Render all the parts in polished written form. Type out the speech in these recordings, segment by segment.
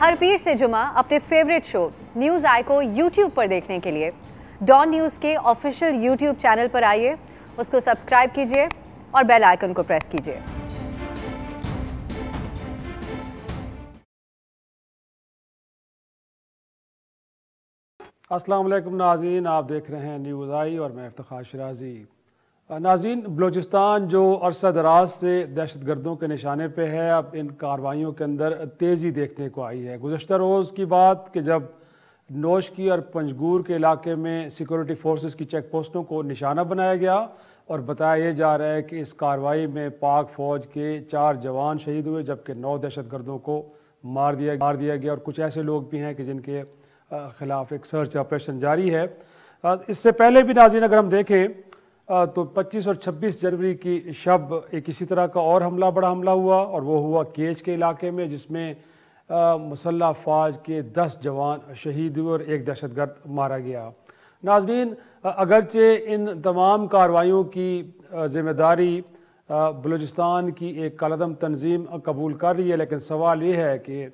हर पीर से जुमा अपने फेवरेट शो न्यूज़ आई को यूट्यूब पर देखने के लिए डॉन न्यूज़ के ऑफिशियल यूट्यूब चैनल पर आइए, उसको सब्सक्राइब कीजिए और बेल आइकन को प्रेस कीजिए। अस्सलाम वालेकुम नाज़रीन, आप देख रहे हैं न्यूज़ आई और मैं इफ्तिखार शिराजी। नाज़रीन, बलूचिस्तान जो अरसा दराज से दहशतगर्दों के निशाने पे है, अब इन कार्रवाइयों के अंदर तेज़ी देखने को आई है। गुज़श्ता रोज़ की बात कि जब नोशकी और पंजगूर के इलाके में सिक्योरिटी फोर्सेस की चेक पोस्टों को निशाना बनाया गया और बताया जा रहा है कि इस कार्रवाई में पाक फ़ौज के 4 जवान शहीद हुए, जबकि 9 दहशतगर्दों को मार दिया गया और कुछ ऐसे लोग भी हैं कि जिनके ख़िलाफ़ एक सर्च ऑपरेशन जारी है। इससे पहले भी नाज़रीन अगर हम देखें तो 25 और 26 जनवरी की शब एक इसी तरह का और बड़ा हमला हुआ और वो हुआ केच के इलाके में, जिसमें मुसल्लह फ़ौज के 10 जवान शहीद हुए और एक दहशतगर्द मारा गया। नाज़रीन, अगरचे इन तमाम कार्रवाइयों की ज़िम्मेदारी बलूचिस्तान की एक कालअदम तंजीम कबूल कर रही है, लेकिन सवाल ये है कि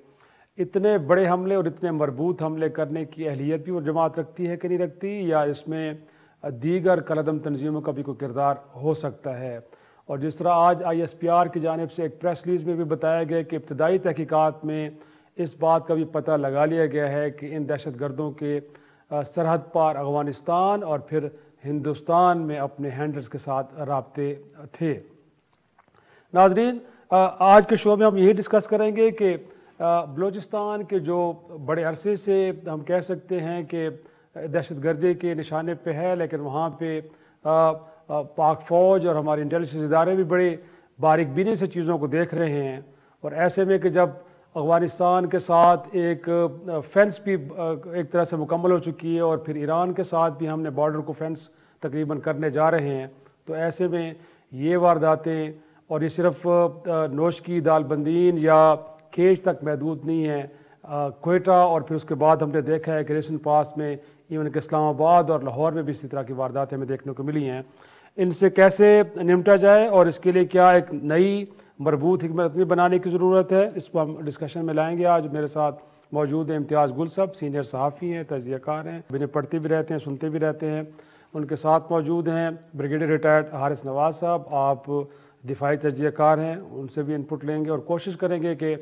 इतने बड़े हमले और इतने मरबूत हमले करने की अहलियत भी वो जमात रखती है कि नहीं रखती, या इसमें दीगर कालअदम तंजीमों का भी कोई किरदार हो सकता है। और जिस तरह आज ISPR की जानिब से एक प्रेस रिलीज़ में भी बताया गया कि इब्तदाई तहकीकात में इस बात का भी पता लगा लिया गया है कि इन दहशतगर्दों के सरहद पार अफ़गानिस्तान और फिर हिंदुस्तान में अपने हैंडल्स के साथ राब्ते थे। नाज़रीन, आज के शो में हम यही डिस्कस करेंगे कि बलूचिस्तान के जो बड़े अरसे से हम कह सकते हैं कि दहशतगर्दी के निशाने पे है, लेकिन वहाँ पे पाक फ़ौज और हमारे इंटेलिजेंस इदारे भी बड़े बारीकबीनी से चीज़ों को देख रहे हैं। और ऐसे में कि जब अफ़गानिस्तान के साथ एक फेंस भी एक तरह से मुकम्मल हो चुकी है और फिर ईरान के साथ भी हमने बॉर्डर को फेंस तकरीबन करने जा रहे हैं, तो ऐसे में ये वारदातें, और ये सिर्फ नोशकी दालबंदीन या केच तक महदूद नहीं है, क्वेटा और फिर उसके बाद हमने देखा है कि रिसेंट पास में इवन कि इस्लामाबाद और लाहौर में भी इसी तरह की वारदातें हमें देखने को मिली हैं। इनसे कैसे निपटा जाए और इसके लिए क्या एक नई मरबूत हिकमत बनाने की ज़रूरत है, इस पर हम डिस्कशन में लाएंगे। आज मेरे साथ मौजूद हैं इम्तियाज़ गुल साहब, सीनियर सहाफ़ी हैं, तजियाकार हैं, इन्हें पढ़ते भी रहते हैं, सुनते भी रहते हैं। उनके साथ मौजूद हैं ब्रिगेडियर रिटायर्ड हारिस नवाज़ साहब, आप दिफाई तजियाकार हैं, उनसे भी इनपुट लेंगे और कोशिश करेंगे कि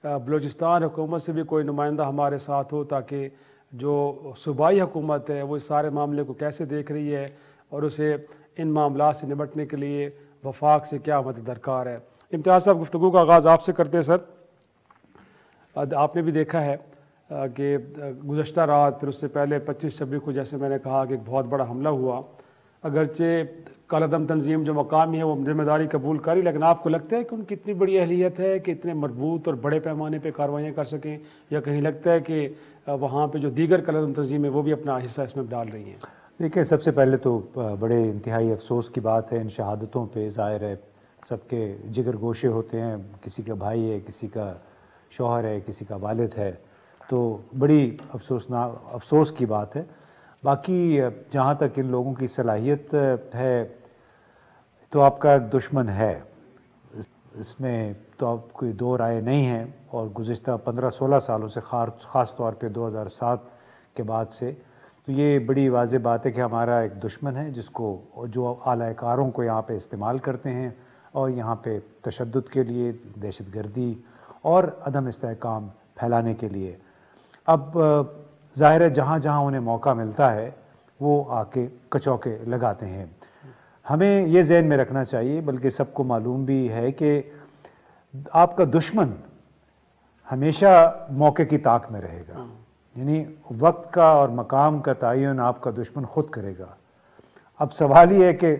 बलूचिस्तान हुकूमत से भी कोई नुमाइंदा हमारे साथ हो, ताकि जो सूबाई हुकूमत है वो इस सारे मामले को कैसे देख रही है और उसे इन मामला से निपटने के लिए वफाक से क्या मदद दरकार है। इम्तियाज़ साहब, गुफ्तगू का आगाज़ आपसे करते हैं। सर, आपने भी देखा है कि गुज़श्ता रात फिर उससे पहले 25-26 को जैसे मैंने कहा कि एक बहुत बड़ा हमला हुआ। अगरचे कालअदम तंजीम जो मकामी है वो जिम्मेदारी कबूल करी, लेकिन आपको लगता है कि उनकी इतनी बड़ी अहलियत है कि इतने मरबूत और बड़े पैमाने पर कार्रवाइयाँ कर सकें, या कहीं लगता है कि वहाँ पे जो दीगर कालअदम तंजीम है वो भी अपना हिस्सा इसमें डाल रही हैं? देखिए, सबसे पहले तो बड़े इंतहाई अफसोस की बात है इन शहादतों पे। ज़ाहिर है सबके जिगर गोशे होते हैं, किसी का भाई है, किसी का शौहर है, किसी का वालिद है, तो बड़ी अफसोस की बात है। बाकी जहाँ तक इन लोगों की सलाहियत है तो आपका दुश्मन है, इसमें तो आप कोई दो राय नहीं है। और गुज़िश्ता 15-16 सालों से ख़ास तौर पे 2007 के बाद से तो ये बड़ी वाज़ेह बात है कि हमारा एक दुश्मन है जिसको जो आलाकारों को यहाँ पे इस्तेमाल करते हैं और यहाँ पे तशद्दुद के लिए, दहशतगर्दी और अदम इस्तेहकाम फैलाने के लिए। अब ज़ाहिर है जहाँ जहाँ उन्हें मौका मिलता है वो आके कचौके लगाते हैं। हमें ये ज़हन में रखना चाहिए, बल्कि सबको मालूम भी है कि आपका दुश्मन हमेशा मौके की ताक में रहेगा, यानी वक्त का और मकाम का तयन आपका दुश्मन खुद करेगा। अब सवाल ये है कि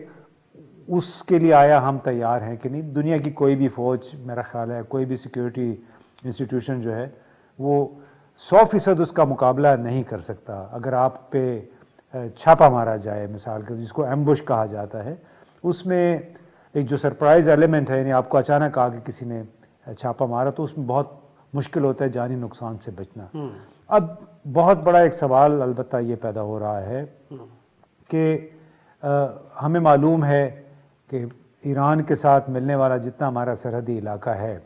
उसके लिए आया हम तैयार हैं कि नहीं। दुनिया की कोई भी फ़ौज, मेरा ख्याल है कोई भी सिक्योरिटी इंस्टीट्यूशन जो है वो 100% उसका मुकाबला नहीं कर सकता। अगर आप पे छापा मारा जाए, मिसाल के जिसको एम्बुश कहा जाता है, उसमें एक जो सरप्राइज़ एलिमेंट है, यानी आपको अचानक आके किसी ने छापा मारा, तो उसमें बहुत मुश्किल होता है जानी नुकसान से बचना। अब बहुत बड़ा एक सवाल अलबत्ता ये पैदा हो रहा है कि हमें मालूम है कि ईरान के साथ मिलने वाला जितना हमारा सरहदी इलाका है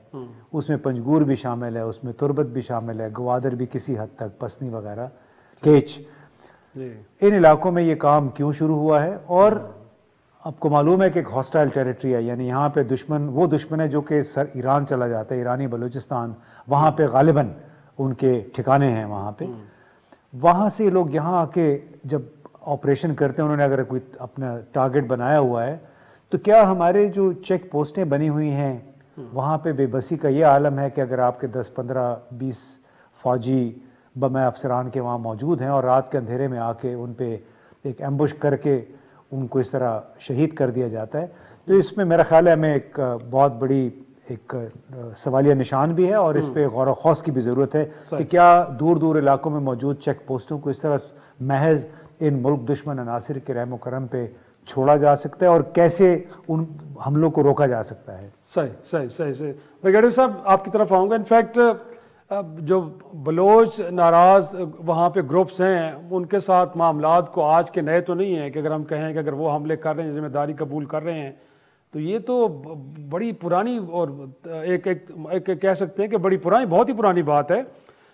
उसमें पंजगूर भी शामिल है, उसमें तुर्बत भी शामिल है, गवादर भी किसी हद तक, पसनी वगैरह, केच, इन इलाकों में ये काम क्यों शुरू हुआ है। और आपको मालूम है कि एक हॉस्टाइल टेरिटरी है, यानी यहाँ पे दुश्मन वो दुश्मन है जो कि सर ईरान चला जाता है, ईरानी बलूचिस्तान, वहाँ पे गालिबन उनके ठिकाने हैं वहाँ पे। वहाँ से लोग यहाँ आके जब ऑपरेशन करते हैं, उन्होंने अगर कोई अपना टारगेट बनाया हुआ है, तो क्या हमारे जो चेक पोस्टें बनी हुई हैं वहाँ पे बेबसी का ये आलम है कि अगर आपके 10, 15, 20 फौजी बम अफसरान के वहाँ मौजूद हैं और रात के अंधेरे में आके उन पे एक एम्बुश करके उनको इस तरह शहीद कर दिया जाता है, तो इसमें मेरा ख्याल है हमें एक बहुत बड़ी एक सवालिया निशान भी है और इस पे गौर व खौस की भी ज़रूरत है कि क्या दूर दूर इलाकों में मौजूद चेक पोस्टों को इस तरह महज इन मुल्क दुश्मन अनासिर के रहम करम पे छोड़ा जा सकता है और कैसे उन हमलों को रोका जा सकता है। सही सही सही सही। ब्रिगेडियर साहब आपकी तरफ आऊँगा। इनफैक्ट जो बलोच नाराज़ वहाँ पे ग्रुप्स हैं उनके साथ मामलात को आज के नए तो नहीं हैं कि अगर हम कहें कि अगर वो हमले कर रहे हैं, जिम्मेदारी कबूल कर रहे हैं, तो ये तो बड़ी पुरानी और एक कह सकते हैं कि बड़ी पुरानी, बहुत ही पुरानी बात है।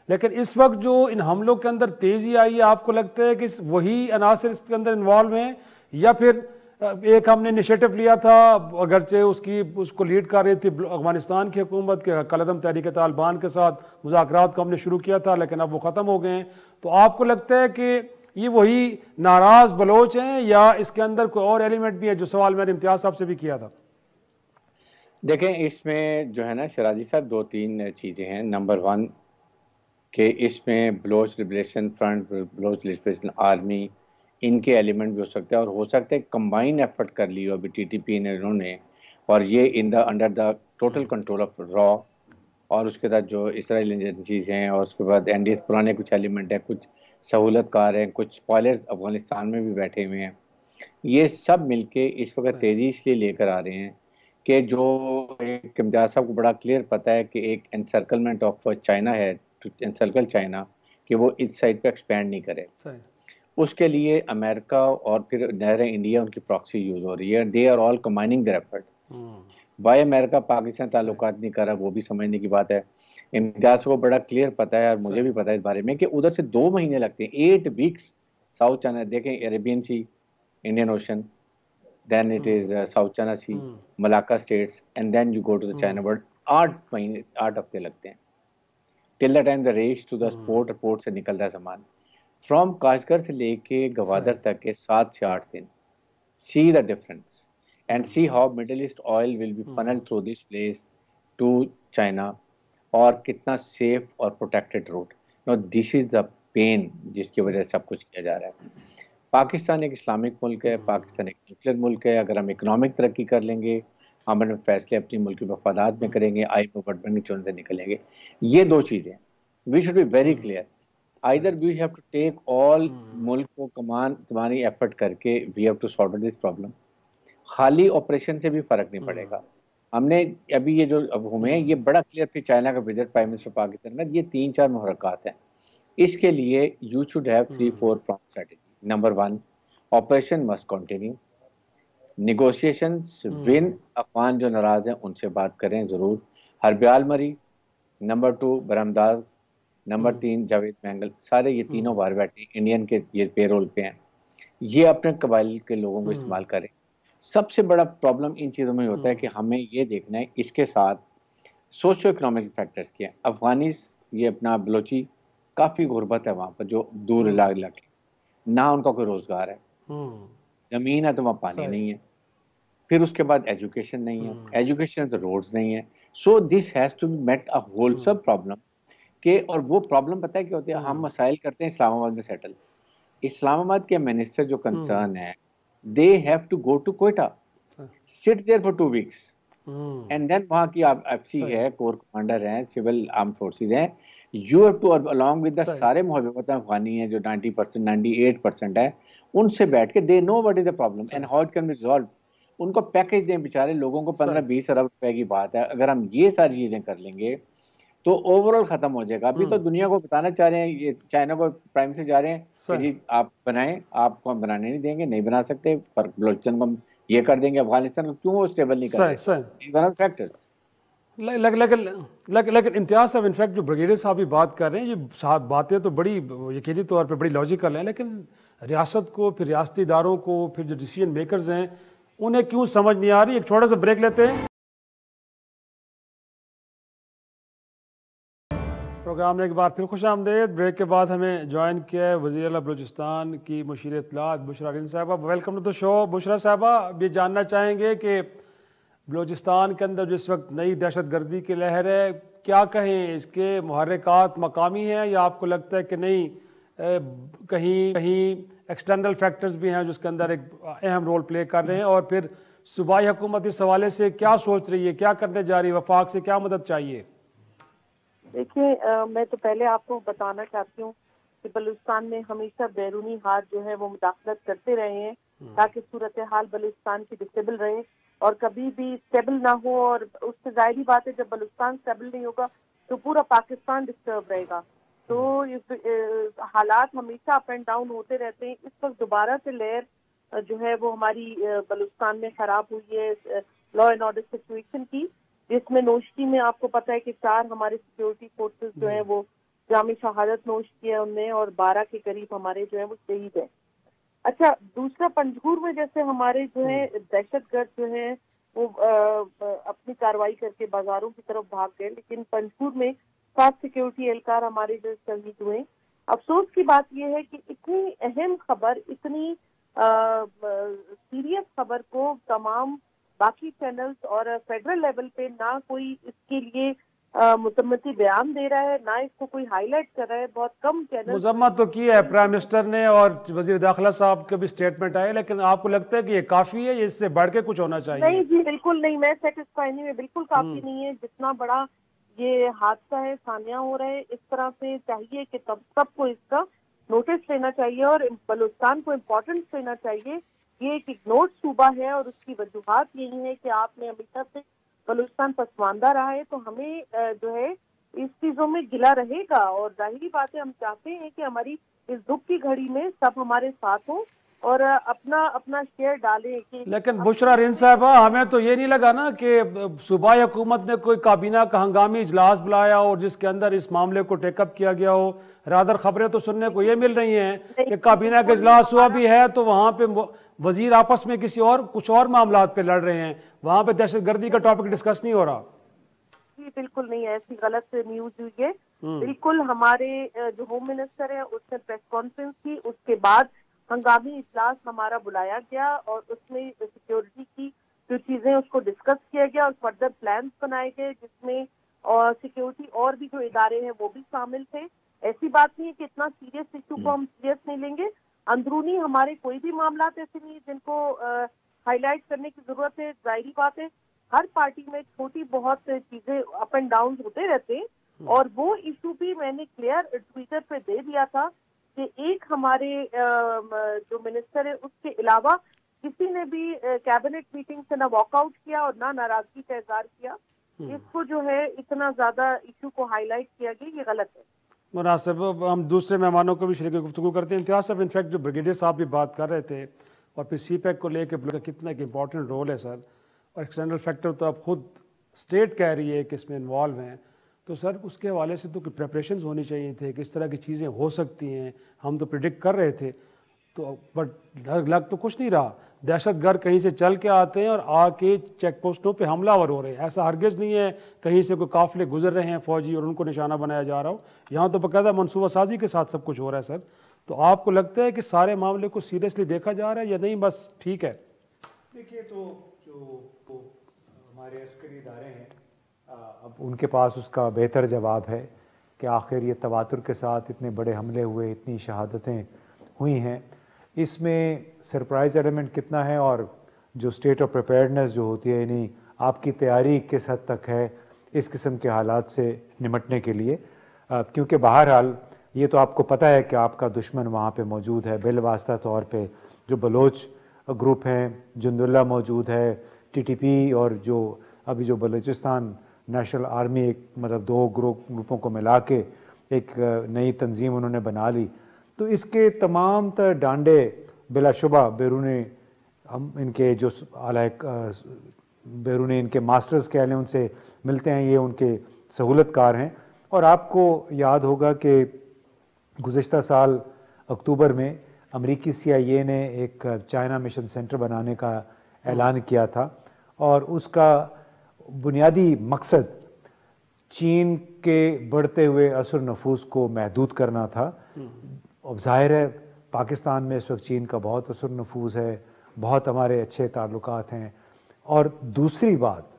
लेकिन इस वक्त जो इन हमलों के अंदर तेज़ी आई है, आपको लगता है कि वही अनासर इसके अंदर इन्वॉल्व हैं या फिर एक हमने इनिशिएटिव लिया था, अगरचे उसको लीड कर रही थी अफगानिस्तान की हुकूमत के कलदम तहरीक तालिबान के साथ मुज़ाकरात को हमने शुरू किया था लेकिन अब वो ख़त्म हो गए हैं, तो आपको लगता है कि ये वही नाराज़ बलोच हैं या इसके अंदर कोई और एलिमेंट भी है? जो सवाल मैंने इम्तियाज़ साहब से भी किया था। देखें, इसमें जो है ना शराजी साहब, 2-3 चीज़ें हैं। नंबर 1 कि इसमें Baloch liberation front, Baloch liberation army, इनके एलिमेंट भी हो सकते हैं और हो सकता है कंबाइन एफर्ट कर ली हो अभी टीटीपी ने इन्होंने, और ये under the total control of raw, और उसके साथ जो इसराइल एजेंसीज हैं और उसके बाद एनडीएस पुराने कुछ एलिमेंट हैं, कुछ सहूलतकार हैं, कुछ स्पॉयलर्स अफगानिस्तान में भी बैठे हुए हैं। ये सब मिलके इस वक्त तेजी इसलिए लेकर आ रहे हैं कि जो एक इम्तियाज साहब को बड़ा क्लियर पता है कि एक एनसर्कलमेंट ऑफ चाइना है, टू एनसर्कल चाइना, कि वो इस साइड पे एक्सपैंड नहीं करे। उसके लिए अमेरिका और फिर नहर इंडिया उनकी प्रॉक्सी यूज हो रही है। They are all combining their effort. Why America Pakistan ताल्लुकात नहीं कर रहा, वो भी समझने की बात है। इम्तियाज को बड़ा क्लियर पता है और मुझे भी पता है इस बारे में कि उधर से 2 महीने लगते हैं, 8 वीक्स साउथ चाइना। देखें, Arabian Sea, Indian Ocean, then it is South China Sea, Malacca states, and then you go to the China world. 8 हफ्ते लगते हैं till the time the race to the port से निकलता है सामान। From Kashgar से लेके गवादर तक के 7 से 8 दिन। See the difference and see how Middle East oil will be funneled through this place to China, और कितना safe और protected route। Now this is the pain जिसकी वजह से सब कुछ किया जा रहा है। पाकिस्तान एक इस्लामिक मुल्क है, पाकिस्तान एक न्यूक्लियर मुल्क है। अगर हम इकोनॉमिक तरक्की कर लेंगे, हम अपने फैसले अपनी मुल्क की मफादात में करेंगे, आई वर्ल्ड बैंक की चुन से निकलेंगे। ये 2 चीज़ें, we should be very clear. Either we have to take all, मुल्क को तुम्हारी एफर्ट करके we have to sort this problem. खाली ऑपरेशन से भी फ़र्क नहीं पड़ेगा। हमने अभी ये जो अब हुए हैं, ये बड़ा क्लियर थी चाइना का विजिट प्राइम मिनिस्टर पाकिस्तान में, ये 3-4 मुहर्रकात हैं। इसके लिए you should have 3-4 prompt strategy. Number 1, operation must continue. Negotiations win, Afghan जो नाराज हैं उनसे बात करें ज़रूर। हरब्याल मरी, नंबर 2 बरमदार, नंबर 3 जावेद मैंगल, सारे ये तीनों बाहर बैठे इंडियन के ये पेरोल पे हैं। ये अपने कबाइल के लोगों को इस्तेमाल करें। सबसे बड़ा प्रॉब्लम इन चीज़ों में होता है कि हमें ये देखना है इसके साथ सोशो इकोनॉमिक फैक्टर्स के हैं। अफगानिस, ये अपना बलोची, काफ़ी गुर्बत है वहाँ पर, जो दूर इलाके, ना उनका कोई रोजगार है, जमीन है तो वहाँ पानी नहीं है, फिर उसके बाद एजुकेशन नहीं है, एजुकेशन तो रोड्स नहीं है। So this has to be met a wholesome problem के, और वो प्रॉब्लम पता है क्या होती है? हम मसाइल करते हैं इस्लामाबाद में सेटल। इस्लामाबाद के मिनिस्टर जो कंसर्न है, they have to go to Quetta, sit there for 2 weeks, and then वहाँ की एफसी है, कोर कमांडर हैं, सिविल आर्म फोर्सेज हैं, you have to along with the सारे मुहब्बत अफगानी हैं जो 90%, 98% है, उनसे बैठ के दे know what is the problem and how it can be resolve. उनको पैकेज दें, बेचारे लोगों को 15-20 अरब रुपए की बात है। अगर हम ये सारी चीजें कर लेंगे तो ओवरऑल खत्म हो जाएगा। अभी तो दुनिया को बताना चाह रहे हैं, ये चाइना को प्राइम से जा रहे हैं कि जी आप बनाएं, आपको हम बनाने नहीं देंगे, नहीं बना सकते, पर बलोचिस्तान को ये कर देंगे अफगानिस्तान को, क्यों वो स्टेबल नहीं कर रहे? One of factors. लेकिन इम्तियाज साहब, इनफैक्ट जो ब्रिगेडियर साहब भी बात कर रहे हैं, ये बातें तो बड़ी यकीनी तौर पे बड़ी लॉजिकल हैं, लेकिन रियासत को, फिर रियासती इदारों को, फिर जो डिसीजन मेकर्स हैं, उन्हें क्यों समझ नहीं आ रही? एक छोटा सा ब्रेक लेते हैं। प्रोग्राम में एक बार फिर खुश आमदेद। ब्रेक के बाद हमें ज्वाइन किया है वज़ीर आला बलूचिस्तान की मुशीर इत्तलात बुशरा रिन साहबा। Welcome to the show Bushra साहबा। अब ये जानना चाहेंगे कि बलूचिस्तान के अंदर जिस वक्त नई दहशत गर्दी की लहर है, क्या कहें, इसके मुहर्रिकात मकामी हैं या आपको लगता है कि नहीं कहीं कहीं एक्सटर्नल फैक्टर्स भी हैं जिसके अंदर एक अहम रोल प्ले कर रहे हैं? और फिर सूबाई हुकूमत इस हवाले से क्या सोच रही है, क्या करने जा रही है, वफाक से क्या मदद चाहिए? देखिए, मैं तो पहले आपको बताना चाहती हूँ कि बलूचिस्तान में हमेशा बैरूनी हाथ जो है वो मुदाखलत करते रहे हैं ताकि सूरत हाल बलूचिस्तान की डिस्टेबल रहे और कभी भी स्टेबल ना हो। और उससे जाहिर बात है, जब बलूचिस्तान स्टेबल नहीं होगा तो पूरा पाकिस्तान डिस्टर्ब रहेगा। तो हालात हमेशा अप एंड डाउन होते रहते हैं। इस वक्त दोबारा से लहर जो है वो हमारी बलूचिस्तान में खराब हुई है लॉ एंड ऑर्डर सिचुएशन की, जिसमें नोशकी में आपको पता है कि 4 हमारे सिक्योरिटी फोर्सेस जो है वो जामी शहादत नोश किया उनने और 12 के करीब हमारे जो है वो शहीद है। अच्छा, दूसरा पंजगुर में जैसे हमारे जो है दहशतगर्द जो है वो अपनी कार्रवाई करके बाजारों की तरफ भाग गए, लेकिन पंजगुर में 7 सिक्योरिटी एहलकार हमारे जो शहीद हुए। अफसोस की बात यह है कि इतनी अहम खबर, इतनी सीरियस खबर को तमाम बाकी चैनल्स और फेडरल लेवल पे ना कोई इसके लिए मुतम्मती बयान दे रहा है, ना इसको कोई हाईलाइट कर रहा है। बहुत कम चैनल मुजम्मत तो की है प्राइम मिनिस्टर ने और वजीर दाखिला साहब के भी स्टेटमेंट आए, लेकिन आपको लगता है कि ये काफी है, इससे बढ़ के कुछ होना चाहिए? नहीं जी, बिल्कुल नहीं। मैं सेटिस्फाई नहीं है, बिल्कुल काफी नहीं है। जितना बड़ा ये हादसा है, सानिया हो रहा है, इस तरह से चाहिए कि तब सबको इसका नोटिस लेना चाहिए और बलूचिस्तान को इम्पोर्टेंस देना चाहिए। ये एक इग्नोर्ड सूबा है और उसकी वजूहात यही है कि आपने हमेशा से बलूचिस्तान पसमानदा रहा है, तो हमें जो है इस चीजों में गिला रहेगा। और जाहिर बात है, हम चाहते हैं कि हमारी इस दुख की घड़ी में सब हमारे साथ हों और अपना अपना शेयर डालें। कि लेकिन बुशरा रिन साहबा, हमें तो ये नहीं लगा ना कि सूबाई हुकूमत ने कोई काबीना का हंगामी इजलास बुलाया और जिसके अंदर इस मामले को टेकअप किया गया हो। रादर खबरें तो सुनने को ये मिल रही हैं कि काबीना का इजलास हुआ भी है तो वहाँ पे वजीर आपस में कुछ और मामला पे लड़ रहे हैं, वहाँ पे दहशतगर्दी का टॉपिक डिस्कस नहीं हो रहा। जी बिल्कुल नहीं, ऐसी गलत न्यूज हुई है। बिल्कुल हमारे जो होम मिनिस्टर है उसने प्रेस कॉन्फ्रेंस की, उसके बाद हंगामी इजलास हमारा बुलाया गया और उसमें सिक्योरिटी की जो चीजें उसको डिस्कस किया गया और फर्दर प्लान्स बनाए गए, जिसमें और सिक्योरिटी और भी जो इदारे हैं वो भी शामिल थे। ऐसी बात नहीं है कि इतना सीरियस इशू को हम सीरियस नहीं लेंगे। अंदरूनी हमारे कोई भी मामला ऐसे नहीं जिनको हाईलाइट करने की जरूरत है। जाहिर बात है, हर पार्टी में छोटी बहुत चीजें अप एंड डाउन होते रहते हैं और वो इशू भी मैंने क्लियर ट्विटर पे दे दिया था कि एक हमारे जो मिनिस्टर है उसके अलावा किसी ने भी कैबिनेट मीटिंग से ना वॉकआउट किया और ना नाराजगी का इजहार किया। इसको जो है इतना ज्यादा इशू को हाईलाइट किया गया, ये गलत है। मुनासिब, हम दूसरे मेहमानों को भी शरीक गुफ्तगू करते हैं। इम्तियाज साहब, इनफैक्ट जो ब्रिगेडियर साहब भी बात कर रहे थे और फिर CPEC को लेकर कितना एक इम्पॉर्टेंट रोल है सर, और एक्सटर्नल फैक्टर तो अब खुद स्टेट कह रही है कि इसमें इन्वॉल्व हैं, तो सर उसके हवाले से तो प्रिपरेशंस होनी चाहिए थे कि इस तरह की चीज़ें हो सकती हैं। हम तो प्रिडिक्ट कर रहे थे, तो बट लग तो कुछ नहीं रहा। दहशतगर्द कहीं से चल के आते हैं और आके चेक पोस्टों पे हमलावर हो रहे हैं। ऐसा हरगिज़ नहीं है कहीं से कोई काफिले गुजर रहे हैं फौजी और उनको निशाना बनाया जा रहा हो। यहाँ तो बाकायदा मनसूबा साजी के साथ सब कुछ हो रहा है सर। तो आपको लगता है कि सारे मामले को सीरियसली देखा जा रहा है या नहीं, बस ठीक है? देखिए, तो जो हमारे अस्करी इदारे हैं, अब उनके पास उसका बेहतर जवाब है कि आखिर ये तवातुर के साथ इतने बड़े हमले हुए, इतनी शहादतें हुई हैं, इसमें सरप्राइज़ एलिमेंट कितना है और जो स्टेट ऑफ प्रिपेयर्डनेस जो होती है, यानी आपकी तैयारी किस हद तक है इस किस्म के हालात से निमटने के लिए। क्योंकि बहरहाल ये तो आपको पता है कि आपका दुश्मन वहाँ पे मौजूद है। बिलवास्ता तौर पे जो बलोच ग्रुप हैं, जुंदुल्ला मौजूद है, TTP और जो अभी जो बलूचिस्तान नेशनल आर्मी, एक मतलब 2 ग्रुपों को मिला के एक नई तंजीम उन्होंने बना ली। तो इसके तमाम तर डांडे बिलाशुबा बैरून हम इनके जो आला बैरूनी इनके मास्टर्स कह लें उनसे मिलते हैं, ये उनके सहूलतकार हैं। और आपको याद होगा कि गुज़िश्ता साल अक्टूबर में अमरीकी CIA ने एक चाइना मिशन सेंटर बनाने का ऐलान किया था, और उसका बुनियादी मकसद चीन के बढ़ते हुए असर नफूस को महदूद करना था। अब जाहिर है पाकिस्तान में इस वक्त चीन का बहुत असर नफूस है, बहुत हमारे अच्छे ताल्लुकात हैं। और दूसरी बात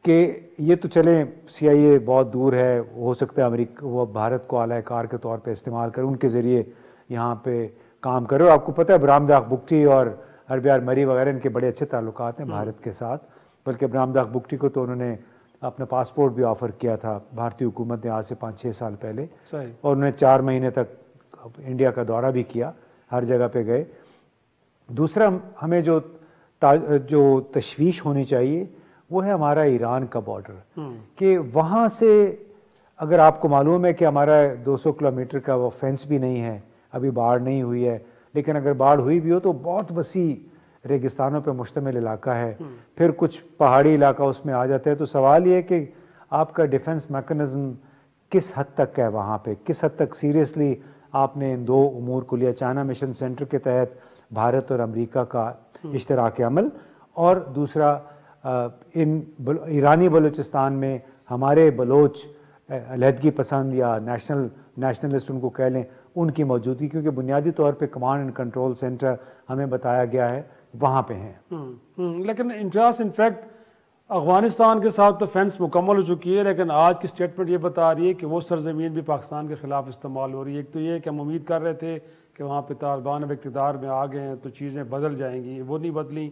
कि ये तो चले CIA बहुत दूर है, हो सकता है अमेरिका वो भारत को आला कार के तौर पे इस्तेमाल करे, उनके ज़रिए यहाँ पे काम करे। और आपको पता है बरामदाग बुगटी और हरबियार मरी वगैरह इनके बड़े अच्छे ताल्लुकात हैं भारत के साथ। बल्कि बरामदाग बुगटी को तो उन्होंने अपना पासपोर्ट भी ऑफ़र किया था भारतीय हुकूमत ने आज से 5-6 साल पहले, और उन्होंने 4 महीने तक इंडिया का दौरा भी किया, हर जगह पे गए। दूसरा हमें जो तशवीश होनी चाहिए वो है हमारा ईरान का बॉर्डर, कि वहाँ से अगर आपको मालूम है कि हमारा 200 किलोमीटर का वो फेंस भी नहीं है, अभी बाढ़ नहीं हुई है, लेकिन अगर बाढ़ हुई भी हो तो बहुत वसी रेगिस्तानों पे मुश्तमिल इलाका है, फिर कुछ पहाड़ी इलाका उसमें आ जाता है। तो सवाल ये है कि आपका डिफेंस मैकेनिज़्म किस हद तक है वहाँ पे, किस हद तक सीरियसली आपने इन दो उमूर को लिया, चाइना मिशन सेंटर के तहत भारत और अमेरिका का इश्तराक अमल, और दूसरा इन ईरानी बलूचिस्तान में हमारे बलोच अलहदगी पसंद या नेशनलिस्ट उनको कह लें, उनकी मौजूदगी, क्योंकि बुनियादी तौर पे कमांड एंड कंट्रोल सेंटर हमें बताया गया है वहाँ पे हैं। लेकिन इनफैक्ट अफगानिस्तान के साथ तो फेंस मुकम्मल हो चुकी है, लेकिन आज की स्टेटमेंट ये बता रही है कि वो सरजमीन भी पाकिस्तान के ख़िलाफ़ इस्तेमाल हो रही है। एक तो ये कि हम उम्मीद कर रहे थे कि वहाँ पे तालिबान अब इक़्तिदार में आ गए हैं तो चीज़ें बदल जाएंगी, वो नहीं बदली।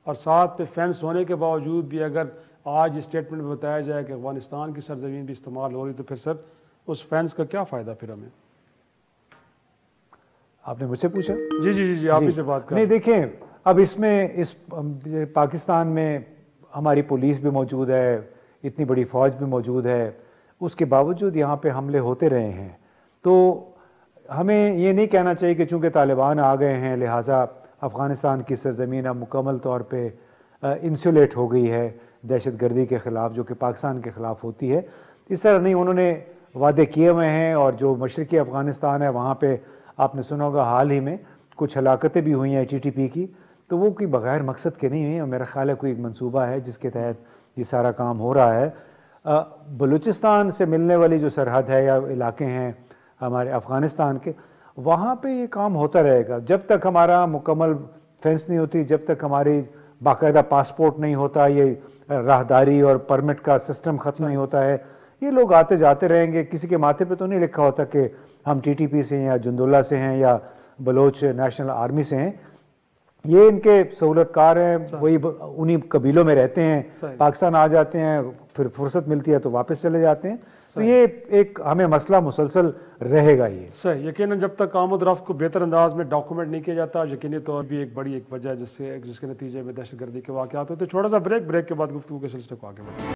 और साथ पे फेंस होने के बावजूद भी अगर आज स्टेटमेंट में बताया जाए कि अफगानिस्तान की सरजमीन भी इस्तेमाल हो रही, तो फिर सर उस फेंस का क्या फ़ायदा फिर हमें? आपने मुझसे पूछा? जी जी जी जी, आप ही से बात कर। नहीं, देखें, अब इसमें इस पाकिस्तान में हमारी पुलिस भी मौजूद है, इतनी बड़ी फ़ौज भी मौजूद है, उसके बावजूद यहाँ पे हमले होते रहे हैं। तो हमें ये नहीं कहना चाहिए कि चूँकि तालिबान आ गए हैं लिहाजा अफ़गानिस्तान की सरज़मीन अब मुकम्मल तौर पे इंसुलेट हो गई है दहशतगर्दी के ख़िलाफ़ जो कि पाकिस्तान के ख़िलाफ़ होती है। इस तरह नहीं, उन्होंने वादे किए हुए हैं। और जो मशरक़ी अफ़गानिस्तान है वहाँ पे आपने सुना होगा हाल ही में कुछ हलाकतें भी हुई हैं TTP की, तो वो कोई बग़ैर मकसद के नहीं हुई हैं। मेरा ख़्याल है कोई एक मंसूबा है जिसके तहत ये सारा काम हो रहा है। बलूचिस्तान से मिलने वाली जो सरहद है या इलाके हैं हमारे अफ़गानिस्तान के, वहाँ पे ये काम होता रहेगा जब तक हमारा मुकम्मल फेंस नहीं होती, जब तक हमारी बाकायदा पासपोर्ट नहीं होता, ये राहदारी और परमिट का सिस्टम ख़त्म नहीं होता है, ये लोग आते जाते रहेंगे। किसी के माथे पे तो नहीं लिखा होता कि हम TTP से हैं या जुंदुल्ला से हैं या बलोच नेशनल आर्मी से हैं। ये इनके सहूलतकार हैं, वही उन्हीं कबीलों में रहते हैं, पाकिस्तान आ जाते हैं, फिर फुर्सत मिलती है तो वापस चले जाते हैं। तो ये एक हमें मसला मुसलसल रहेगा। ये सही, यकीनन जब तक आमद रफ्त को बेहतर अंदाज में डॉक्यूमेंट नहीं किया जाता, यकीनी तौर भी एक बड़ी एक वजह जिसके नतीजे में दहशतगर्दी के वाक़यात होते। छोटा सा ब्रेक के बाद गुफ्तगू के सिलसिले को आगे बढ़ें।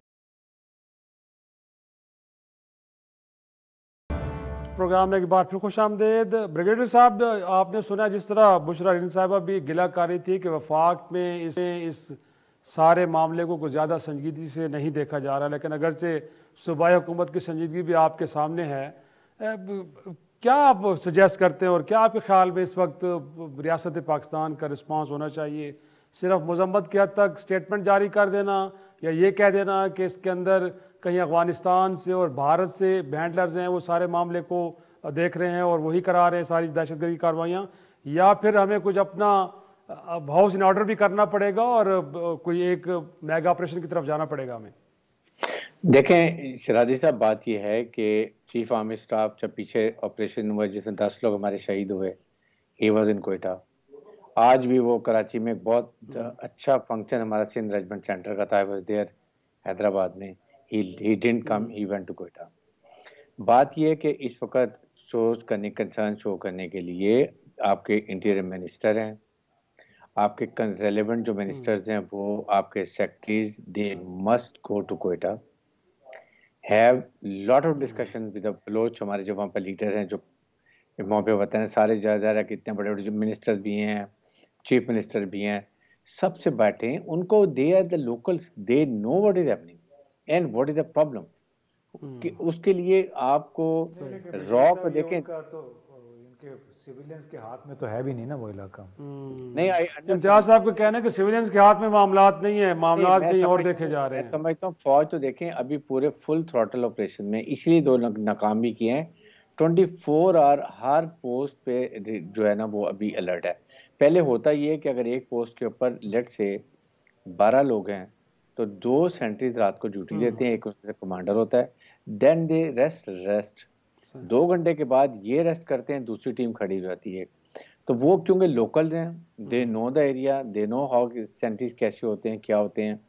प्रोग्राम में एक बार फिर खुश आमदेद। ब्रिगेडियर साहब, आपने सुना जिस तरह बुशरा रिन साहिबा भी गिला कर रही थी कि वफाक में इस सारे मामले को कुछ ज़्यादा संजीदगी से नहीं देखा जा रहा, लेकिन अगरचे सूबाई हुकूमत की संजीदगी भी आपके सामने है, क्या आप सजेस्ट करते हैं और क्या आपके ख्याल में इस वक्त रियासत पाकिस्तान का रिस्पांस होना चाहिए? सिर्फ मजम्मत के हद तक स्टेटमेंट जारी कर देना या ये कह देना कि इसके अंदर कहीं अफगानिस्तान से और भारत से हैंडलर्स हैं वो सारे मामले को देख रहे हैं और वही करा रहे हैं सारी दहशतगर्दी कार्रवाइयाँ, या फिर हमें कुछ अपना हाउस इन ऑर्डर भी करना पड़ेगा और कोई एक मेगा ऑपरेशन की तरफ जाना पड़ेगा हमें? देखें शरादी साहब, बात यह है कि चीफ आर्मी स्टाफ जब पीछे ऑपरेशन हुआ जिसमें 10 लोग हमारे शहीद हुए, ही वॉज इन कोयटा। आज भी वो कराची में एक बहुत अच्छा फंक्शन हमारा सिंध रेजिमेंट सेंटर का था, आई वॉज देयर हैदराबाद में। he didn't come, he went to Quetta. बात यह है कि इस वक्त कंसर्न शो करने के लिए आपके इंटीरियर मिनिस्टर हैं, आपके रेलेवेंट जो मिनिस्टर्स हैं वो आपके secretaries, they must go to Quetta, have lot of discussion with the Baloch. हमारे जो वहाँ पर लीडर हैं, जो वहाँ पे वतन है, सारे ज़्यादा कितने बड़े बड़े जो मिनिस्टर्स भी हैं, चीफ मिनिस्टर भी हैं, सबसे बैठे हैं, उनको they are the locals, they know what is happening and what is the problem. कि उसके लिए आपको रॉ को देखें तो इनके सिविलियंस के हाथ में तो है भी नहीं ना वो इलाका। नहीं, इम्तियाज साहब को कहना है कि सिविलियंस के हाथ में मामलात नहीं है, मामलात कहीं और देखे जा रहे हैं। समझता हूँ फौज तो देखें अभी पूरे फुल थ्रॉटल ऑपरेशन में, इसलिए 2 नाकाम भी किए हैं। 24 आवर हर पोस्ट पे जो है ना वो अभी अलर्ट है। पहले होता ये है कि अगर एक पोस्ट के ऊपर लेट से 12 लोग हैं तो 2 सेंट्रीज रात को ड्यूटी देते हैं, एक उसका कमांडर होता है, देन दे रेस्ट 2 घंटे के बाद ये रेस्ट करते हैं, दूसरी टीम खड़ी हो जाती है। तो वो क्योंकि लोकल हैं, they know the area, they know how centres कैसे होते हैं, क्या होते हैं,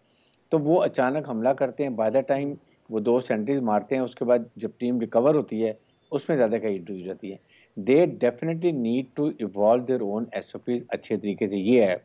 तो वो अचानक हमला करते हैं। बाय द टाइम वो 2 सेंट्रीज मारते हैं, उसके बाद जब टीम रिकवर होती है उसमें ज़्यादा कैजुअल्टी हो जाती है। They definitely need to evolve their own SOPs अच्छे तरीके से। ये है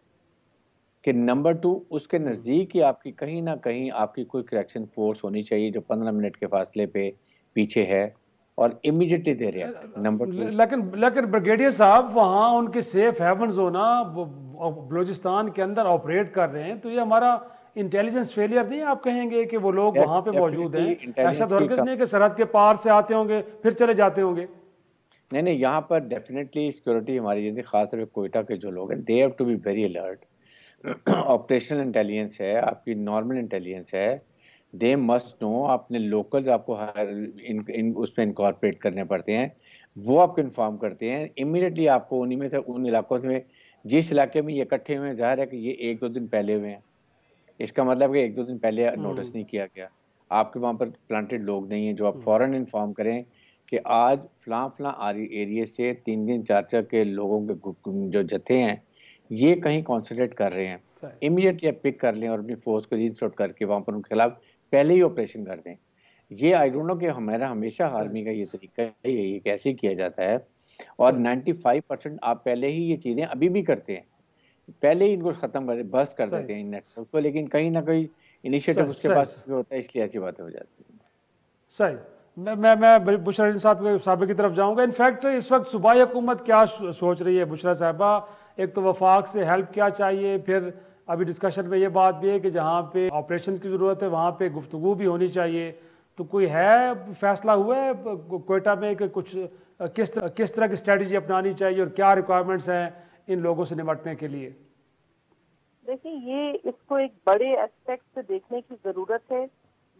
कि नंबर 2 उसके नज़दीक ही आपकी कहीं ना कहीं आपकी कोई करेक्शन फोर्स होनी चाहिए जो 15 मिनट के फासले पे पीछे है और इमीडिएटली दे रहे हैं। नंबर 2 लेकिन ब्रिगेडियर साहब वहाँ उनके सेफ हेवन्स होना, बलूचिस्तान के अंदर ऑपरेट कर रहे हैं, तो ये हमारा इंटेलिजेंस फेलियर नहीं आप कहेंगे कि वो लोग वहाँ पे मौजूद हैं? ऐसा तो हरगिज़ नहीं कि सरहद के पार से आते होंगे फिर चले जाते होंगे। नहीं, यहाँ पर डेफिनेटली सिक्योरिटी हमारी, जैसे खासतौर पर कोयटा के जो लोग हैं, they have to be very alert. Operational intelligence है, आपकी नॉर्मल इंटेलिजेंस है, दे मस्ट नो। अपने लोकल्स आपको उस पर इनकॉर्पोरेट करने पड़ते हैं, वो आपको इन्फॉर्म करते हैं इमीडिएटली। आपको उन्हीं में से, उन इलाकों में जिस इलाके में ये इकट्ठे हुए हैं, जाहिर है कि ये 1-2 दिन पहले हुए हैं, इसका मतलब कि 1-2 दिन पहले नोटिस नहीं किया गया, आपके वहाँ पर प्लांटेड लोग नहीं है, जो आप फौरन इन्फॉर्म करें कि आज फलां एरिया से 3 दिन 4 के लोगों के जो जत्थे हैं ये कहीं कॉन्सेंट्रेट कर रहे हैं, इमीडिएटली आप पिक कर लें और अपनी फोर्स को रीस्टोर करके वहाँ पर उनके खिलाफ पहले ही ऑपरेशन कर दें। ये आई डोंट नो कि हमारा हमेशा आर्मी का ये तरीका है, ये कैसे किया जाता है। और 95% आप पहले ही ये चीज़ें अभी भी करते हैं, पहले ही इनको खत्म कर बस कर देते हैं इन नेटवर्क को, लेकिन कहीं ना कहीं इनिशिएटिव उसके पास होता है, इसलिए ऐसी बातें हो जाती हैं। सही। मैं बुशरा साहब की तरफ जाऊंगा। इनफैक्ट इस वक्त सूबाई हुकूमत क्या सोच रही है बुशरा साहबा? एक तो वफाक से हेल्प क्या चाहिए, फिर अभी डिस्कशन में ये बात भी है कि जहाँ पे ऑपरेशन की ज़रूरत है वहाँ पे गुफ्तगू भी होनी चाहिए। तो कोई है फैसला हुआ है कोयटा में कि कुछ किस तरह की स्ट्रेटजी अपनानी चाहिए और क्या रिक्वायरमेंट्स हैं इन लोगों से निपटने के लिए? देखिए, ये इसको एक बड़े एस्पेक्ट से देखने की जरूरत है।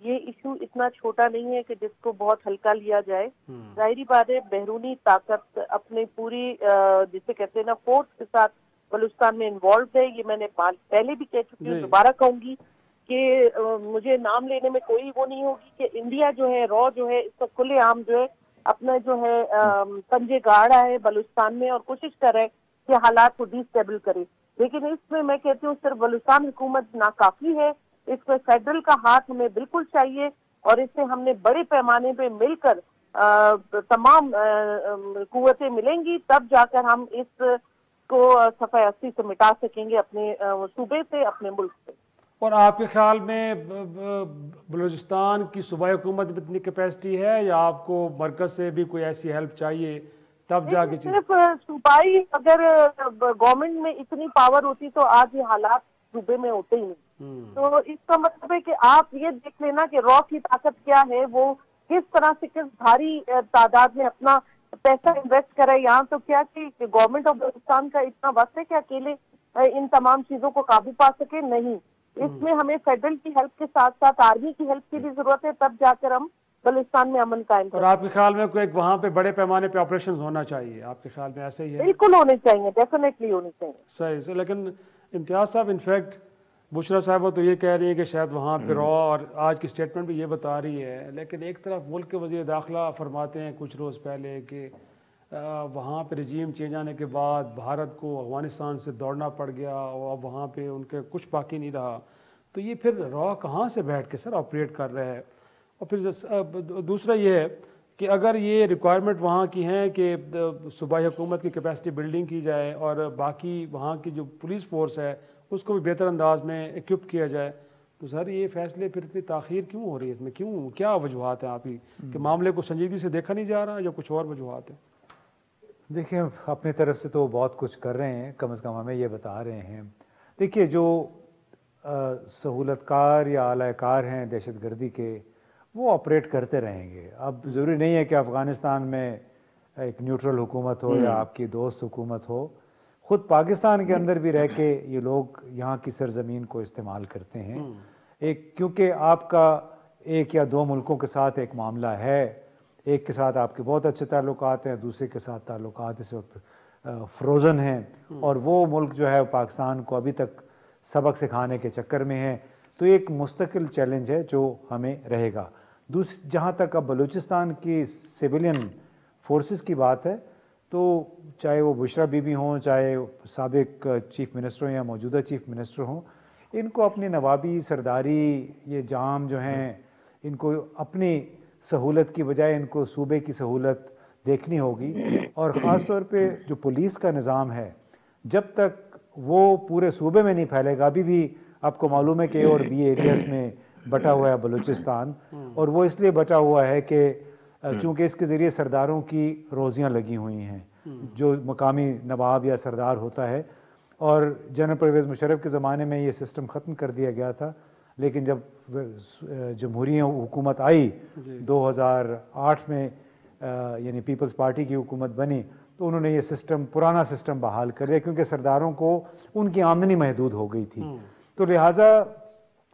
ये इशू इतना छोटा नहीं है कि जिसको बहुत हल्का लिया जाए। जाहिर बात है, बैरूनी ताकत अपने पूरी जिसे कहते हैं ना फोर्स के साथ बलूचिस्तान में इन्वॉल्व है। ये मैंने पहले भी कह चुकी हूँ, दोबारा कहूंगी कि मुझे नाम लेने में कोई वो नहीं होगी कि इंडिया जो है, रॉ जो है, इसका खुलेआम जो है अपना जो है पंजे गाड़ रहा है बलूचिस्तान में और कोशिश कर रहा है कि हालात को डिस्टेबल करे। लेकिन इसमें मैं कहती हूँ सिर्फ बलूचिस्तान हुकूमत नाकाफी है, इसमें फेडरल का हाथ हमें बिल्कुल चाहिए और इससे हमने बड़े पैमाने पे मिलकर तमाम कुव्वतें मिलेंगी, तब जाकर हम इसको सफाई अस्सी से मिटा सकेंगे अपने सूबे से, अपने मुल्क से। और आपके ख्याल में बलूचिस्तान की सूबाई हुकूमत में इतनी कैपेसिटी है या आपको मरकज से भी कोई ऐसी हेल्प चाहिए तब जाके? सिर्फ सूबाई, अगर गवर्नमेंट में इतनी पावर होती तो आज ये हालात सूबे में होते ही नहीं। तो इसका मतलब है कि आप ये देख लेना कि रॉ की ताकत क्या है, वो किस तरह से किस भारी तादाद में अपना पैसा इन्वेस्ट करे। यहाँ तो क्या कि गवर्नमेंट ऑफ बलूचिस्तान का इतना वक्त है कि अकेले इन तमाम चीजों को काबू पा सके, नहीं। इसमें हमें फेडरल की हेल्प के साथ साथ आर्मी की हेल्प की भी जरूरत है, तब जाकर हम बलूचिस्तान में अमन कायम करें। और आपके ख्याल में कोई वहाँ पे बड़े पैमाने पे ऑपरेशन होना चाहिए? आपके ख्याल में ऐसे ही है? बिल्कुल होने चाहिए, डेफिनेटली होने चाहिए। सही। लेकिन इम्तियाज साहब, इनफैक्ट बुशरा साहब तो ये कह रही है कि शायद वहाँ पे रॉ, और आज की स्टेटमेंट भी ये बता रही है, लेकिन एक तरफ मुल्क के वज़ीर दाखिला फरमाते हैं कुछ रोज़ पहले कि वहाँ पे रजीम चेंज आने के बाद भारत को अफगानिस्तान से दौड़ना पड़ गया और अब वहाँ पे उनके कुछ बाकी नहीं रहा। तो ये फिर रॉ कहाँ से बैठ के सर ऑपरेट कर रहा है? और फिर दूसरा ये है कि अगर ये रिक्वायरमेंट वहाँ की हैं कि सूबाई हुकूमत की कैपेसिटी बिल्डिंग की जाए और बाकी वहाँ की जो पुलिस फोर्स है उसको भी बेहतर अंदाज में इक्विप किया जाए, तो सर ये फैसले फिर इतनी ताख़ीर क्यों हो रही है? इसमें क्या वजूहत हैं आपकी कि मामले को संजीदगी से देखा नहीं जा रहा या कुछ और वजूहत है? देखिए, अपनी तरफ से तो बहुत कुछ कर रहे हैं, कम से कम हमें ये बता रहे हैं। देखिए, जो सहूलतकार या आलाकार हैं दहशतगर्दी के, वो ऑपरेट करते रहेंगे। अब ज़रूरी नहीं है कि अफ़गानिस्तान में एक न्यूट्रल हुकूमत हो या आपकी दोस्त हुकूमत हो। ख़ुद पाकिस्तान के अंदर भी रह के ये लोग यहाँ की सरजमीन को इस्तेमाल करते हैं। एक, क्योंकि आपका एक या दो मुल्कों के साथ एक मामला है, एक के साथ आपके बहुत अच्छे ताल्लुकात हैं, दूसरे के साथ ताल्लुकात इस वक्त फ्रोज़न हैं, और वो मुल्क जो है पाकिस्तान को अभी तक सबक सिखाने के चक्कर में है। तो एक मुस्तकिल चैलेंज है जो हमें रहेगा। जहाँ तक अब बलूचिस्तान की सिविलियन फोर्सेस की बात है, तो चाहे वो बुशरा बीबी हों, चाहे साबिक चीफ मिनिस्टर हों या मौजूदा चीफ मिनिस्टर हों, इनको अपनी नवाबी सरदारी ये जाम जो हैं, इनको अपनी सहूलत की बजाय इनको सूबे की सहूलत देखनी होगी। और ख़ास तौर पे जो पुलिस का निज़ाम है, जब तक वो पूरे सूबे में नहीं फैलेगा, अभी भी आपको मालूम है कि A और B एरियाज़ में बटा हुआ है बलूचिस्तान, और वो इसलिए बटा हुआ है कि चूँकि इसके ज़रिए सरदारों की रोज़ियाँ लगी हुई हैं, जो मकामी नवाब या सरदार होता है। और जनरल परवेज़ मुशर्रफ के ज़माने में ये सिस्टम ख़त्म कर दिया गया था, लेकिन जब जमहूरी हुकूमत आई 2008 में, यानी पीपल्स पार्टी की हुकूमत बनी, तो उन्होंने ये सिस्टम, पुराना सिस्टम बहाल कर दिया, क्योंकि सरदारों को उनकी आमदनी महदूद हो गई थी। तो लिहाजा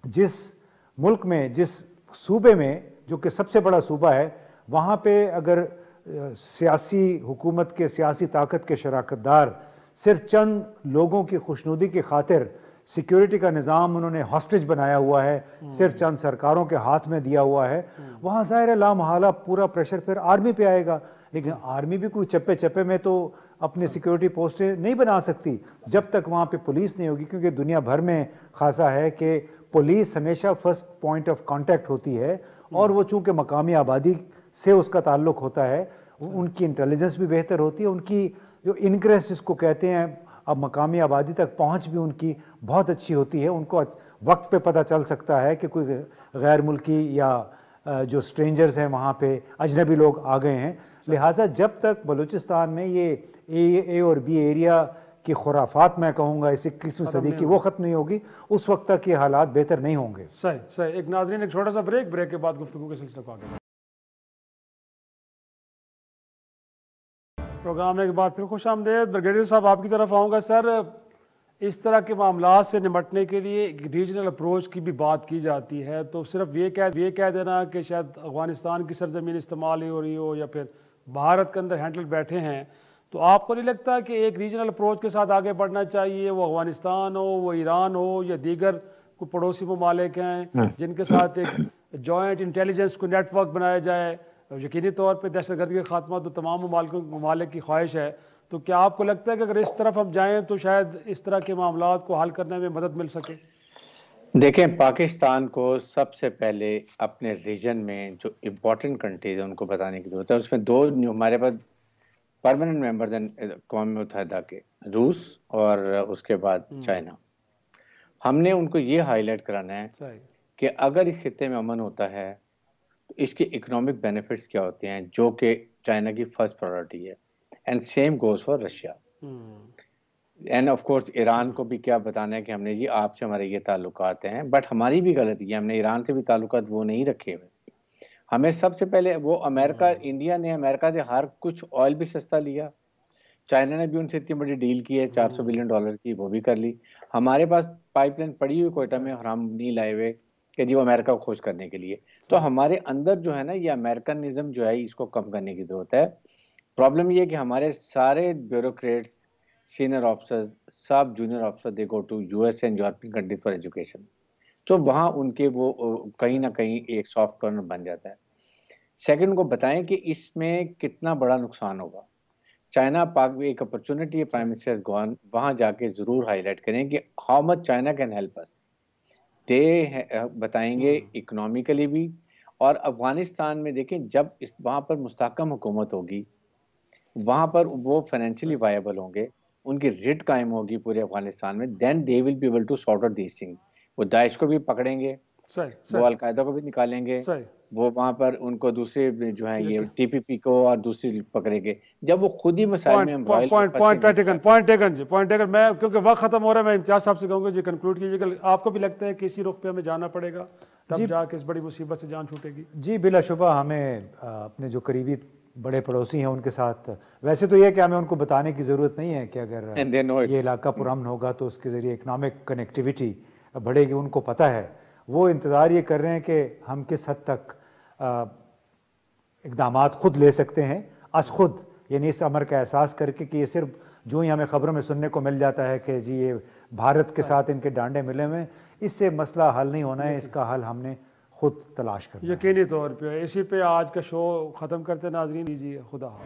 जिस मुल्क में, जिस सूबे में, जो कि सबसे बड़ा सूबा है, वहाँ पे अगर सियासी हुकूमत के, सियासी ताकत के शराकतदार सिर्फ चंद लोगों की खुशनुदी की खातिर सिक्योरिटी का निज़ाम उन्होंने हॉस्टेज बनाया हुआ है, सिर्फ चंद सरकारों के हाथ में दिया हुआ है, वहाँ ज़ाहिर लामहला पूरा प्रेशर फिर आर्मी पे आएगा। लेकिन आर्मी भी कोई चप्पे चप्पे में तो अपनी सिक्योरिटी पोस्टें नहीं बना सकती जब तक वहाँ पे पुलिस नहीं होगी, क्योंकि दुनिया भर में खासा है कि पुलिस हमेशा फर्स्ट पॉइंट ऑफ कांटेक्ट होती है, और वो चूँकि मकामी आबादी से उसका ताल्लुक़ होता है, उनकी इंटेलिजेंस भी बेहतर होती है, उनकी जो इनग्रेस जिसको कहते हैं, अब मकामी आबादी तक पहुँच भी उनकी बहुत अच्छी होती है। उनको वक्त पे पता चल सकता है कि कोई गैर मुल्की या जो स्ट्रेंजर्स हैं वहाँ पे अजनबी लोग आ गए हैं। लिहाजा जब तक बलूचिस्तान में ये ए और बी एरिया की खुराफात, मैं कहूँगा इस 21वीं सदी की, वो ख़त्म नहीं होगी, उस वक्त तक ये हालात बेहतर नहीं होंगे। सही सही। एक नाज़रीन, एक छोटा सा ब्रेक के बाद गुफ्तगू के सिलसिले को आगे प्रोग्राम के बाद फिर खुश आमदेद। ब्रिगेडियर साहब, आपकी तरफ आऊँगा। सर, इस तरह के मामला से निपटने के लिए रीजनल अप्रोच की भी बात की जाती है, तो सिर्फ ये कह देना कि शायद अफ़गानिस्तान की सरजमीन इस्तेमाल ही हो रही हो या फिर भारत के अंदर हैंडल बैठे हैं, तो आपको नहीं लगता कि एक रीजनल अप्रोच के साथ आगे बढ़ना चाहिए? वो अफ़गानिस्तान हो, वो ईरान हो, या दीगर कोई पड़ोसी ममालिक हैं जिनके साथ एक जॉइंट इंटेलिजेंस को नेटवर्क बनाया जाए। यकीनी तौर पे दहशतगर्दी का खात्मा तो तमाम ममालिक की ख्वाहिश है, तो क्या आपको लगता है कि अगर इस तरफ हम जाएं तो शायद इस तरह के मामला को हल करने में मदद मिल सके? देखें, पाकिस्तान को सबसे पहले अपने रीजन में जो इम्पोर्टेंट कंट्रीज है उनको बताने की जरूरत है। उसमें दो हमारे पास परमानेंट मेंबर अक़वाम मुत्तहिदा के, रूस और उसके बाद चाइना। हमने उनको ये हाईलाइट कराना है कि अगर इस खित्ते में अमन होता है तो इसके इकोनॉमिक बेनिफिट्स क्या होते हैं, जो कि चाइना की फर्स्ट प्रायोरिटी है, and same goes for Russia end of course Iran को भी क्या बताना है कि हमने जी आपसे हमारे ये ताल्लुकात हैं, बट हमारी भी गलती है, हमने ईरान से भी ताल्लुकात वो नहीं रखे हुए। हमें सबसे पहले वो अमेरिका, इंडिया ने अमेरिका से हर कुछ ऑयल भी सस्ता लिया, चाइना ने भी उनसे इतनी बड़ी डील की है $400 बिलियन की, वो भी कर ली। हमारे पास पाइपलाइन पड़ी हुई कोयटा में और हम नहीं लाए हुए कि जी वो अमेरिका को खुश करने के लिए। तो हमारे अंदर जो है ना, ये अमेरिकनिज्म जो है, इसको कम करने की जरूरत है। प्रॉब्लम ये है कि हमारे सारे ब्यूरोक्रेट्स, सीनियर ऑफिसर्स, सब junior officer, they go to US and European countries for education, तो वहाँ उनके वो कहीं ना कहीं एक सॉफ्ट कॉर्नर बन जाता है। सेकंड को बताएं कि इसमें कितना बड़ा नुकसान होगा। चाइना पाक एक अपॉर्चुनिटी है, प्राइम मिनिस्टर गॉन, वहाँ जाके जरूर हाईलाइट करें कि how much China can help us. They बताएंगे इकोनॉमिकली भी, और अफगानिस्तान में देखें जब इस वहाँ पर मुस्तहकम हुकूमत होगी, वहाँ पर वो फाइनेंशियली वायबल होंगे, उनकी रिट कायम होगी पूरे अफगानिस्तान में, then they will be able to sort out these things. वो दाइश को भी पकड़ेंगे, वो अलकायदा को भी निकालेंगे, वो वहां पर उनको दूसरे जो है ये टीपीपी को और दूसरी पकड़ेंगे, जब वो खुद ही मसाइल में point point point taken, point taken जी, पॉइंट टेकन। मैं क्योंकि वक्त खत्म हो रहा है, मैं इम्तियाज साहब से कहूँगा जी कंक्लूड कीजिएगा। आपको भी लगता है कि इसी रुख पे हमें जाना पड़ेगा, तब जाके इस बड़ी मुसीबत से जान छूटेगी? जी बिलाशुबा हमें अपने जो करीबी बड़े पड़ोसी हैं उनके साथ, वैसे तो ये कि हमें उनको बताने की ज़रूरत नहीं है कि अगर ये इलाका पुरअमन होगा तो उसके ज़रिए इकनॉमिक कनेक्टिविटी बढ़ेगी, उनको पता है। वो इंतज़ार ये कर रहे हैं कि हम किस हद तक इक़दामात खुद ले सकते हैं, अस खुद, यानी इस अमर का एहसास करके कि ये सिर्फ जो ही हमें ख़बरों में सुनने को मिल जाता है कि जी ये भारत के साथ इनके डांडे मिले हुए, इससे मसला हल नहीं होना है, इसका हल हमने खुद तलाश करना है। यकीनी तौर पे इसी पे आज का शो ख़त्म करते नाज़रीन, दीजिए खुदा।